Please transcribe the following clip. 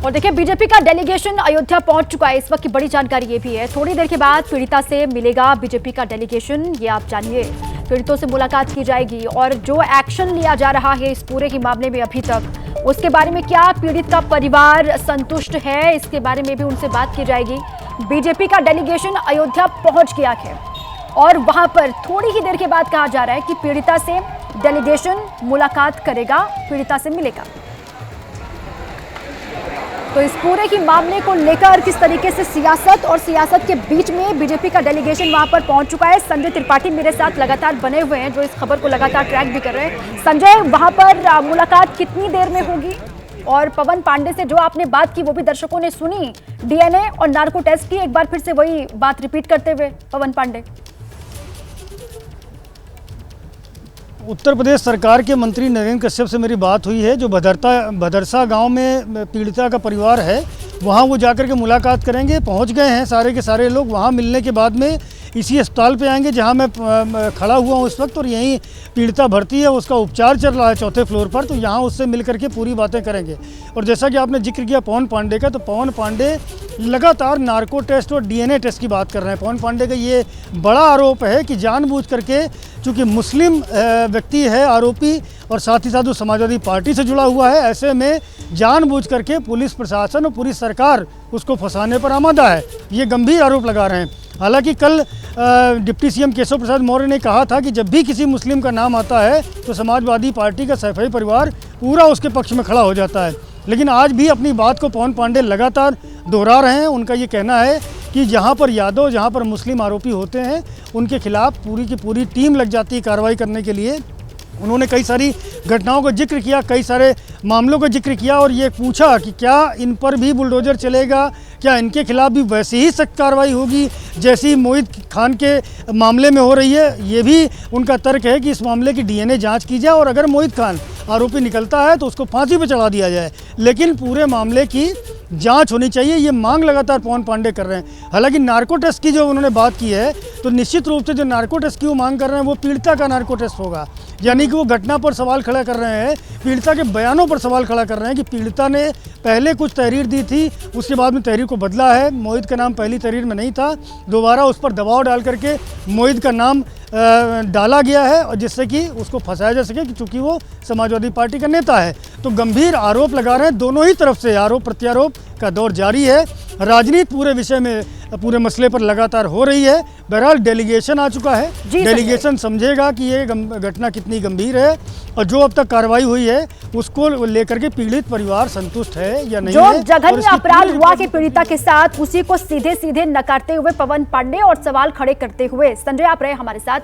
और देखिए बीजेपी का डेलीगेशन अयोध्या पहुंच चुका है। इस वक्त की बड़ी जानकारी ये भी है, थोड़ी देर के बाद पीड़िता से मिलेगा बीजेपी का डेलीगेशन। ये आप जानिए, पीड़ितों से मुलाकात की जाएगी और जो एक्शन लिया जा रहा है इस पूरे के मामले में अभी तक, उसके बारे में क्या पीड़ित का परिवार संतुष्ट है, इसके बारे में भी उनसे बात की जाएगी। बीजेपी का डेलीगेशन अयोध्या पहुंच गया है और वहां पर थोड़ी ही देर के बाद कहा जा रहा है कि पीड़िता से डेलीगेशन मुलाकात करेगा, पीड़िता से मिलेगा। तो इस पूरे की मामले को लेकर किस तरीके से सियासत और सियासत के बीच में बीजेपी का डेलीगेशन वहां पर पहुंच चुका है। संजय त्रिपाठी मेरे साथ लगातार बने हुए हैं, जो इस खबर को लगातार ट्रैक भी कर रहे हैं। संजय, वहां पर मुलाकात कितनी देर में होगी? और पवन पांडे से जो आपने बात की वो भी दर्शकों ने सुनी, डीएनए और नार्को टेस्ट की, एक बार फिर से वही बात रिपीट करते हुए पवन पांडे। उत्तर प्रदेश सरकार के मंत्री नरेंद्र कश्यप से मेरी बात हुई है। जो भदरसा गांव में पीड़िता का परिवार है, वहां वो जाकर के मुलाकात करेंगे। पहुंच गए हैं सारे के सारे लोग। वहां मिलने के बाद में इसी अस्पताल पे आएंगे जहां मैं खड़ा हुआ हूं इस वक्त, और यहीं पीड़िता भर्ती है, उसका उपचार चल रहा है 4थे फ्लोर पर। तो यहां उससे मिल करके पूरी बातें करेंगे। और जैसा कि आपने जिक्र किया पवन पांडे का, तो पवन पांडे लगातार नार्को टेस्ट और डीएनए टेस्ट की बात कर रहे हैं। पवन पांडे का ये बड़ा आरोप है कि जानबूझ करके, चूँकि मुस्लिम व्यक्ति है आरोपी और साथ ही साथ वो समाजवादी पार्टी से जुड़ा हुआ है, ऐसे में जानबूझ करके पुलिस प्रशासन और पूरी सरकार उसको फंसाने पर आमादा है। ये गंभीर आरोप लगा रहे हैं। हालांकि कल डिप्टी सीएम केशव प्रसाद मौर्य ने कहा था कि जब भी किसी मुस्लिम का नाम आता है तो समाजवादी पार्टी का सैफई परिवार पूरा उसके पक्ष में खड़ा हो जाता है। लेकिन आज भी अपनी बात को पवन पांडे लगातार दोहरा रहे हैं। उनका ये कहना है कि जहाँ पर यादव, जहाँ पर मुस्लिम आरोपी होते हैं, उनके खिलाफ पूरी की पूरी टीम लग जाती है कार्रवाई करने के लिए। उन्होंने कई सारी घटनाओं का जिक्र किया, कई सारे मामलों का जिक्र किया और ये पूछा कि क्या इन पर भी बुलडोजर चलेगा, क्या इनके खिलाफ भी वैसी ही सख्त कार्रवाई होगी जैसी मोहित खान के मामले में हो रही है। ये भी उनका तर्क है कि इस मामले की डीएनए जांच की जाए और अगर मोहित खान आरोपी निकलता है तो उसको फांसी पर चढ़ा दिया जाए, लेकिन पूरे मामले की जांच होनी चाहिए। ये मांग लगातार पवन पांडे कर रहे हैं। हालांकि नार्को टेस्ट की जो उन्होंने बात की है, तो निश्चित रूप से जो नार्को टेस्ट की वो मांग कर रहे हैं वो पीड़िता का नार्को टेस्ट होगा। यानी कि वो घटना पर सवाल खड़ा कर रहे हैं, पीड़िता के बयानों पर सवाल खड़ा कर रहे हैं कि पीड़िता ने पहले कुछ तहरीर दी थी, उसके बाद में तहरीर को बदला है। मोहित का नाम पहली तहरीर में नहीं था, दोबारा उस पर दबाव डाल करके मोहित का नाम डाला गया है, और जिससे कि उसको फंसाया जा सके कि चूँकि वो समाजवादी पार्टी का नेता है। तो गंभीर आरोप लगा रहे हैं। दोनों ही तरफ से आरोप प्रत्यारोप का दौर जारी है। राजनीति पूरे विषय में, पूरे मसले पर लगातार हो रही है। बहरहाल डेलीगेशन आ चुका है, डेलीगेशन समझेगा कि ये घटना कितनी गंभीर है और जो अब तक कार्रवाई हुई है उसको लेकर के पीड़ित परिवार संतुष्ट है या नहीं। जो जघन्य अपराध हुआ कि पीड़िता के साथ, उसी को सीधे सीधे नकारते हुए पवन पांडे और सवाल खड़े करते हुए संजय आप रहे हमारे साथ।